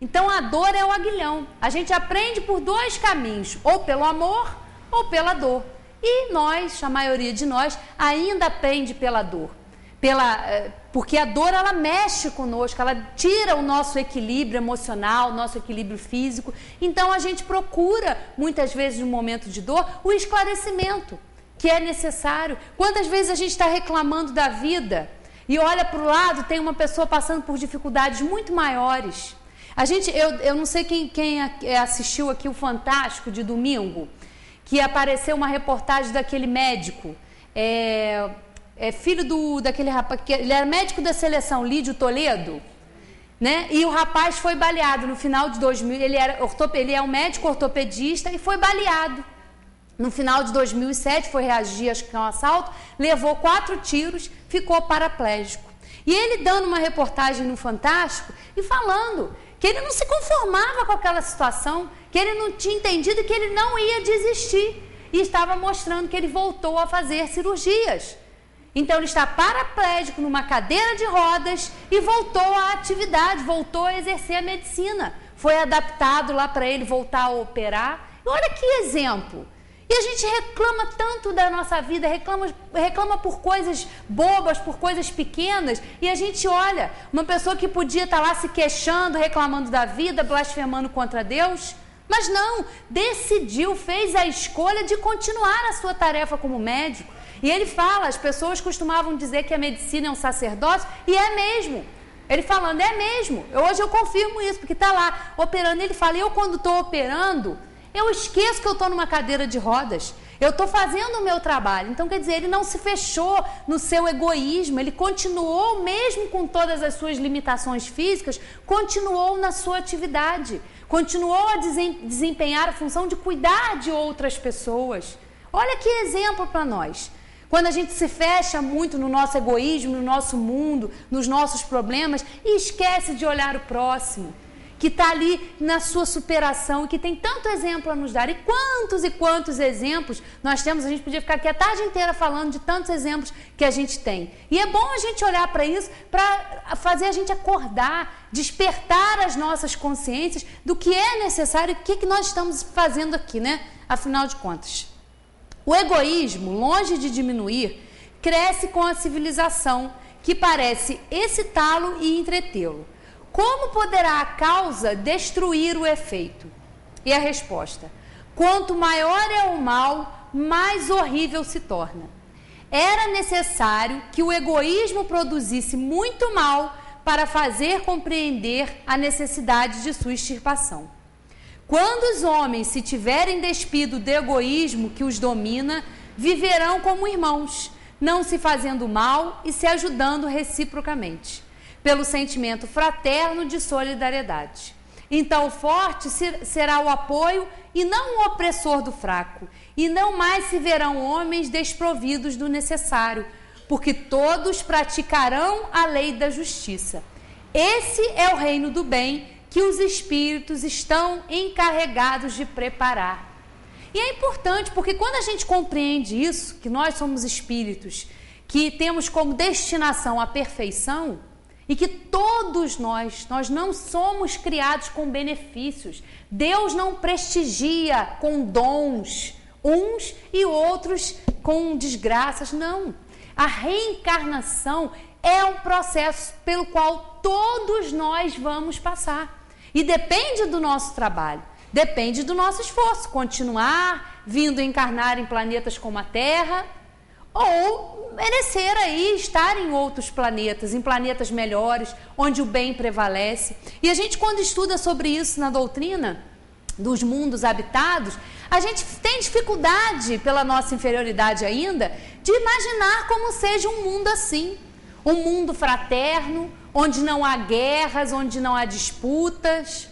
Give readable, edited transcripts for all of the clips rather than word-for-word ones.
Então a dor é o aguilhão. A gente aprende por dois caminhos, ou pelo amor ou pela dor. E nós, a maioria de nós, ainda aprende pela dor. Porque a dor, ela mexe conosco, ela tira o nosso equilíbrio emocional, o nosso equilíbrio físico. Então a gente procura, muitas vezes no momento de dor, o esclarecimento que é necessário. Quantas vezes a gente está reclamando da vida e olha para o lado, tem uma pessoa passando por dificuldades muito maiores. Eu não sei quem assistiu aqui o Fantástico de domingo, que apareceu uma reportagem daquele médico, filho daquele rapaz, que ele era médico da seleção, Lídio Toledo, né? E o rapaz foi baleado no final de 2000, ele é um médico ortopedista e foi baleado. No final de 2007, foi reagir, acho que a um assalto, levou 4 tiros, ficou paraplégico. E ele dando uma reportagem no Fantástico e falando que ele não se conformava com aquela situação, que ele não tinha entendido que ele não ia desistir. E estava mostrando que ele voltou a fazer cirurgias. Então ele está paraplégico numa cadeira de rodas e voltou à atividade, voltou a exercer a medicina. Foi adaptado lá para ele voltar a operar. E olha que exemplo. E a gente reclama tanto da nossa vida, reclama por coisas bobas, por coisas pequenas, e a gente olha, uma pessoa que podia estar lá se queixando, reclamando da vida, blasfemando contra Deus, mas não, decidiu, fez a escolha de continuar a sua tarefa como médico. E ele fala, as pessoas costumavam dizer que a medicina é um sacerdócio, e é mesmo. Ele falando, é mesmo. Hoje eu confirmo isso, porque está lá operando. Ele fala, eu quando estou operando, eu esqueço que eu estou numa cadeira de rodas. Eu estou fazendo o meu trabalho. Então, quer dizer, ele não se fechou no seu egoísmo. Ele continuou, mesmo com todas as suas limitações físicas, continuou na sua atividade. Continuou a desempenhar a função de cuidar de outras pessoas. Olha que exemplo para nós. Quando a gente se fecha muito no nosso egoísmo, no nosso mundo, nos nossos problemas, e esquece de olhar o próximo, que está ali na sua superação e que tem tanto exemplo a nos dar. E quantos exemplos nós temos, a gente podia ficar aqui a tarde inteira falando de tantos exemplos que a gente tem. E é bom a gente olhar para isso, para fazer a gente acordar, despertar as nossas consciências do que é necessário e o que nós estamos fazendo aqui, né? Afinal de contas. O egoísmo, longe de diminuir, cresce com a civilização, que parece excitá-lo e entretê-lo. Como poderá a causa destruir o efeito? E a resposta: quanto maior é o mal, mais horrível se torna. Era necessário que o egoísmo produzisse muito mal para fazer compreender a necessidade de sua extirpação. Quando os homens se tiverem despido do egoísmo que os domina, viverão como irmãos, não se fazendo mal e se ajudando reciprocamente, pelo sentimento fraterno de solidariedade. Então o forte será o apoio e não o opressor do fraco, e não mais se verão homens desprovidos do necessário, porque todos praticarão a lei da justiça. Esse é o reino do bem que os espíritos estão encarregados de preparar. E é importante porque quando a gente compreende isso, que nós somos espíritos, que temos como destinação a perfeição, e que todos nós não somos criados com benefícios. Deus não prestigia com dons, uns e outros com desgraças, não. A reencarnação é um processo pelo qual todos nós vamos passar. E depende do nosso trabalho, depende do nosso esforço, continuar vindo encarnar em planetas como a Terra, ou merecer aí estar em outros planetas, em planetas melhores, onde o bem prevalece. E a gente, quando estuda sobre isso na doutrina dos mundos habitados, a gente tem dificuldade, pela nossa inferioridade ainda, de imaginar como seja um mundo assim. Um mundo fraterno, onde não há guerras, onde não há disputas,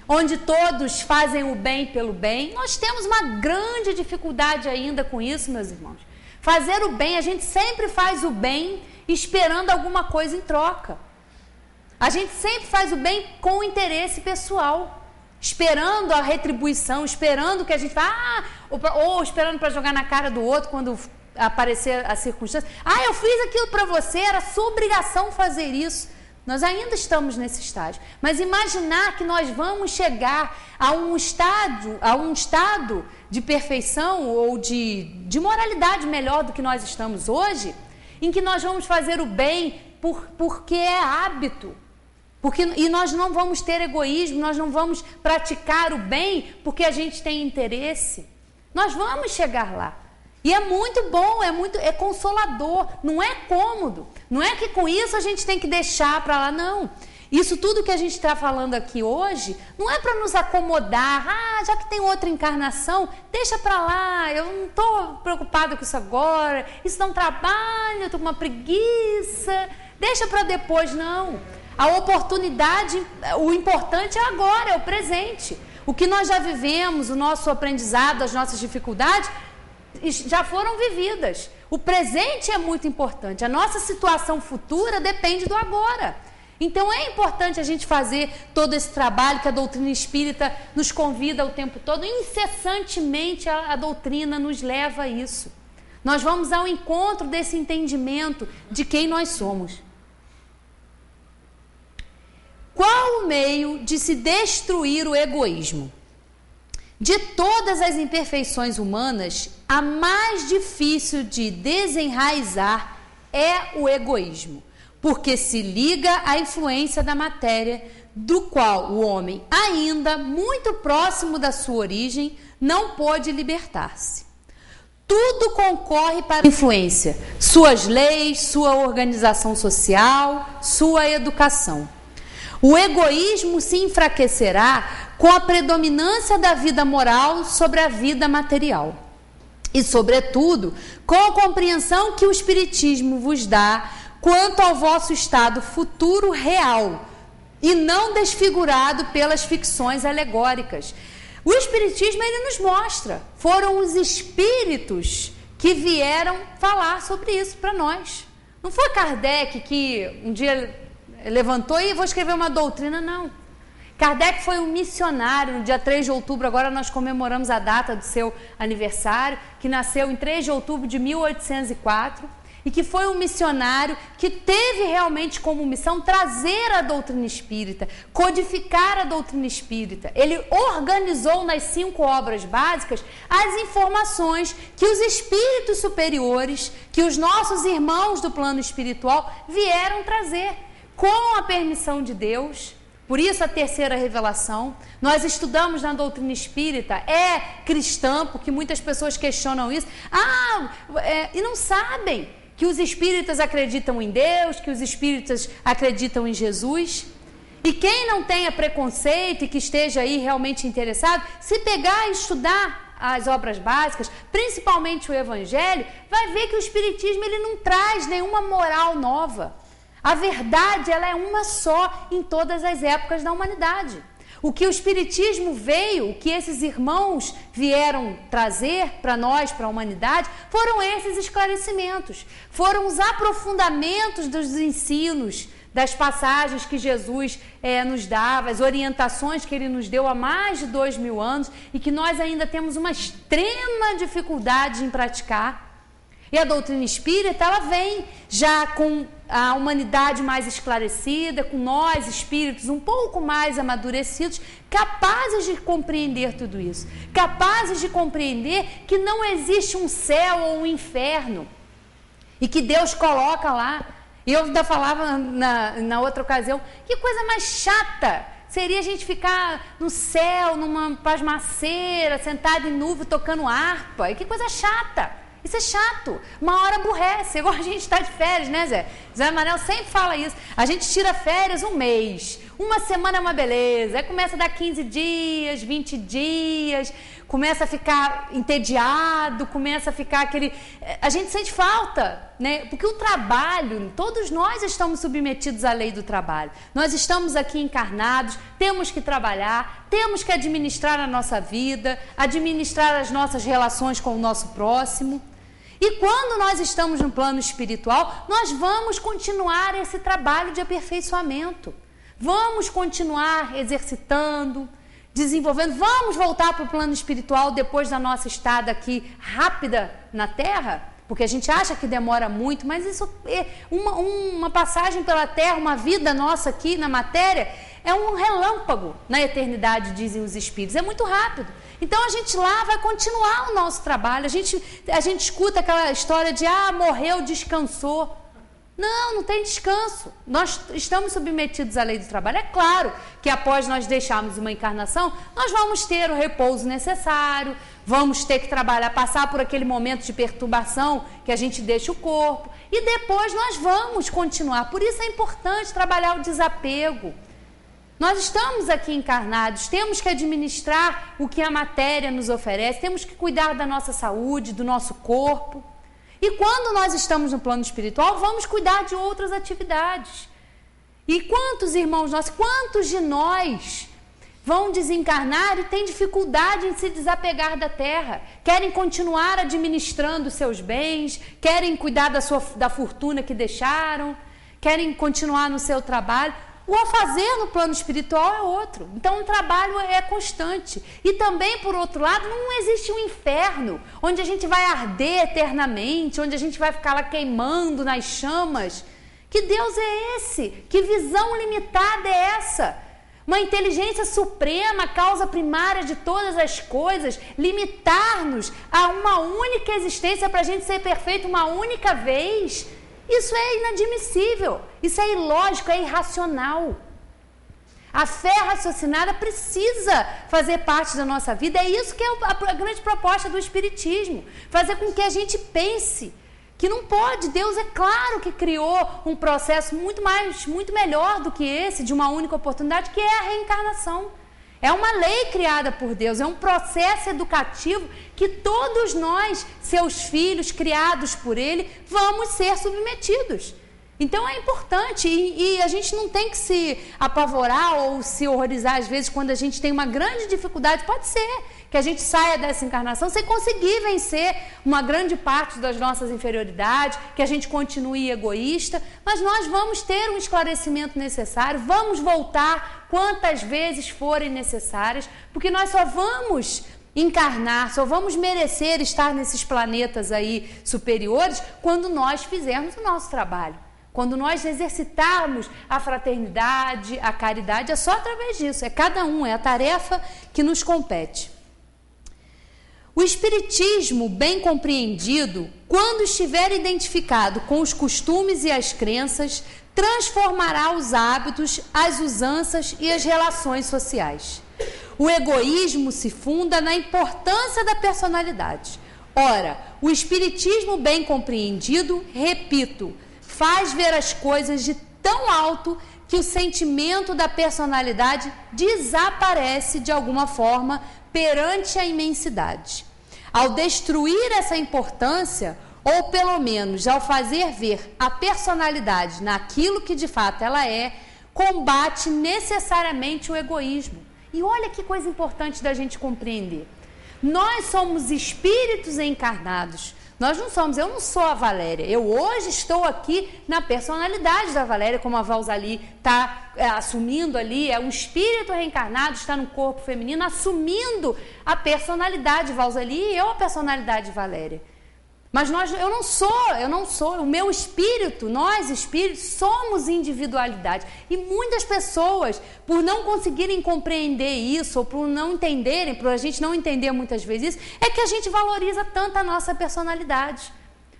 onde todos fazem o bem pelo bem. Nós temos uma grande dificuldade ainda com isso, meus irmãos. Fazer o bem, a gente sempre faz o bem esperando alguma coisa em troca. A gente sempre faz o bem com interesse pessoal, esperando a retribuição, esperando que a gente vá, ou esperando para jogar na cara do outro quando aparecer a circunstância. Eu fiz aquilo para você, era sua obrigação fazer isso. Nós ainda estamos nesse estágio. Mas imaginar que nós vamos chegar a um estado de perfeição ou de moralidade melhor do que nós estamos hoje, em que nós vamos fazer o bem porque é hábito. E nós não vamos ter egoísmo, nós não vamos praticar o bem porque a gente tem interesse. Nós vamos chegar lá. E é muito bom, é consolador, não é cômodo. Não é que com isso a gente tem que deixar para lá, não. Isso tudo que a gente está falando aqui hoje não é para nos acomodar. Já que tem outra encarnação, deixa para lá, eu não estou preocupada com isso agora, isso dá um trabalho, eu estou com uma preguiça, deixa para depois, não. A oportunidade, o importante é agora, é o presente. O que nós já vivemos, o nosso aprendizado, as nossas dificuldades, já foram vividas. O presente é muito importante. A nossa situação futura depende do agora. Então é importante a gente fazer todo esse trabalho que a doutrina espírita nos convida o tempo todo. Incessantemente a doutrina nos leva a isso. Nós vamos ao encontro desse entendimento de quem nós somos. Qual o meio de se destruir o egoísmo? De todas as imperfeições humanas, a mais difícil de desenraizar é o egoísmo, porque se liga à influência da matéria, do qual o homem, ainda muito próximo da sua origem, não pôde libertar-se. Tudo concorre para a influência, suas leis, sua organização social, sua educação. O egoísmo se enfraquecerá com a predominância da vida moral sobre a vida material. E, sobretudo, com a compreensão que o Espiritismo vos dá quanto ao vosso estado futuro real, e não desfigurado pelas ficções alegóricas. O Espiritismo, ele nos mostra, foram os espíritos que vieram falar sobre isso para nós. Não foi Kardec que um dia levantou e vou escrever uma doutrina, não. Kardec foi um missionário. No dia 3 de outubro, agora nós comemoramos a data do seu aniversário, que nasceu em 3 de outubro de 1804, e que foi um missionário que teve realmente como missão trazer a doutrina espírita, codificar a doutrina espírita. Ele organizou nas 5 obras básicas as informações que os espíritos superiores, que os nossos irmãos do plano espiritual vieram trazer, com a permissão de Deus. Por isso a terceira revelação. Nós estudamos na doutrina espírita, é cristã, porque muitas pessoas questionam isso. E não sabem que os espíritas acreditam em Deus, que os espíritas acreditam em Jesus. E quem não tenha preconceito e que esteja aí realmente interessado, se pegar e estudar as obras básicas, principalmente o Evangelho, vai ver que o Espiritismo ele não traz nenhuma moral nova. A verdade, ela é uma só em todas as épocas da humanidade. O que o Espiritismo veio, o que esses irmãos vieram trazer para nós, para a humanidade, foram esses esclarecimentos, foram os aprofundamentos dos ensinos, das passagens que Jesus nos dava, as orientações que ele nos deu há mais de 2000 anos e que nós ainda temos uma extrema dificuldade em praticar. E a doutrina espírita, ela vem já com a humanidade mais esclarecida, com nós, espíritos, um pouco mais amadurecidos, capazes de compreender tudo isso, capazes de compreender que não existe um céu ou um inferno e que Deus coloca lá. E eu ainda falava na outra ocasião, que coisa mais chata seria a gente ficar no céu, numa pasmaceira, sentado em nuvem, tocando harpa. E que coisa chata! Isso é chato, uma hora aborrece, igual a gente está de férias, né, Zé? Zé Manel sempre fala isso. A gente tira férias um mês, uma semana é uma beleza, aí começa a dar 15 dias, 20 dias, começa a ficar entediado, começa a ficar aquele... A gente sente falta, né? Porque o trabalho, todos nós estamos submetidos à lei do trabalho. Nós estamos aqui encarnados, temos que trabalhar, temos que administrar a nossa vida, administrar as nossas relações com o nosso próximo. E quando nós estamos no plano espiritual, nós vamos continuar esse trabalho de aperfeiçoamento. Vamos continuar exercitando, desenvolvendo. Vamos voltar para o plano espiritual depois da nossa estada aqui rápida na Terra? porque a gente acha que demora muito, mas isso é uma passagem pela terra, uma vida nossa aqui na matéria, é um relâmpago na eternidade, dizem os espíritos, é muito rápido. Então a gente lá vai continuar o nosso trabalho, a gente escuta aquela história de, morreu, descansou. Não tem descanso. Nós estamos submetidos à lei do trabalho. É claro que após nós deixarmos uma encarnação, nós vamos ter o repouso necessário, vamos ter que trabalhar, passar por aquele momento de perturbação que a gente deixa o corpo, e depois nós vamos continuar. Por isso é importante trabalhar o desapego. Nós estamos aqui encarnados, temos que administrar o que a matéria nos oferece, temos que cuidar da nossa saúde, do nosso corpo. E quando nós estamos no plano espiritual, vamos cuidar de outras atividades. E quantos irmãos nossos, quantos de nós vão desencarnar e têm dificuldade em se desapegar da terra, querem continuar administrando seus bens, querem cuidar da fortuna que deixaram, querem continuar no seu trabalho. O a fazer no plano espiritual é outro. Então o trabalho é constante. E também, por outro lado, não existe um inferno onde a gente vai arder eternamente, onde a gente vai ficar lá queimando nas chamas. Que Deus é esse? Que visão limitada é essa? Uma inteligência suprema, causa primária de todas as coisas, limitar-nos a uma única existência para a gente ser perfeito uma única vez. Isso é inadmissível, isso é ilógico, é irracional. A fé raciocinada precisa fazer parte da nossa vida, é isso que é a grande proposta do Espiritismo, fazer com que a gente pense que não pode. Deus é claro que criou um processo muito melhor do que esse, de uma única oportunidade, que é a reencarnação. É uma lei criada por Deus, é um processo educativo que todos nós, seus filhos, criados por Ele, vamos ser submetidos. Então é importante e a gente não tem que se apavorar ou se horrorizar às vezes quando a gente tem uma grande dificuldade. Pode ser que a gente saia dessa encarnação sem conseguir vencer uma grande parte das nossas inferioridades, que a gente continue egoísta, mas nós vamos ter um esclarecimento necessário, vamos voltar quantas vezes forem necessárias, porque nós só vamos encarnar, só vamos merecer estar nesses planetas aí superiores quando nós fizermos o nosso trabalho. Quando nós exercitarmos a fraternidade, a caridade, é só através disso, é cada um, é a tarefa que nos compete. O Espiritismo, bem compreendido, quando estiver identificado com os costumes e as crenças, transformará os hábitos, as usanças e as relações sociais. O egoísmo se funda na importância da personalidade. Ora, o Espiritismo bem compreendido, repito, faz ver as coisas de tão alto que o sentimento da personalidade desaparece de alguma forma perante a imensidade. Ao destruir essa importância, ou pelo menos ao fazer ver a personalidade naquilo que de fato ela é, combate necessariamente o egoísmo. E olha que coisa importante da gente compreender. Nós somos espíritos encarnados. Nós não somos, eu não sou a Valéria, eu hoje estou aqui na personalidade da Valéria, como a Valzali está assumindo ali, é um espírito reencarnado, está no corpo feminino, assumindo a personalidade de Valzali e eu a personalidade de Valéria. Mas eu não sou, o meu espírito, nós espíritos, somos individualidade. E muitas pessoas, por não conseguirem compreender isso, ou por não entenderem, por a gente não entender muitas vezes isso, é que a gente valoriza tanto a nossa personalidade.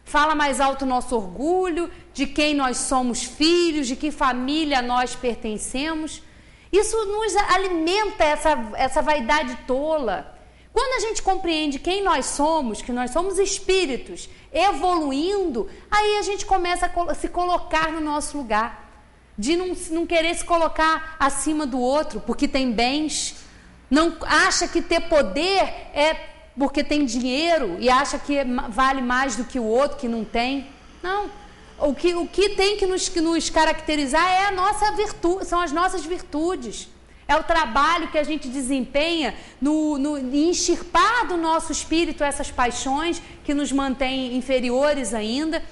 Fala mais alto o nosso orgulho, de quem nós somos filhos, de que família nós pertencemos. Isso nos alimenta essa vaidade tola. Quando a gente compreende quem nós somos, que nós somos espíritos evoluindo, aí a gente começa a se colocar no nosso lugar, de não querer se colocar acima do outro, porque tem bens, não acha que ter poder é porque tem dinheiro e acha que vale mais do que o outro que não tem. Não, o que tem que nos caracterizar é a nossa virtude, são as nossas virtudes. É o trabalho que a gente desempenha em extirpar do nosso espírito essas paixões que nos mantêm inferiores ainda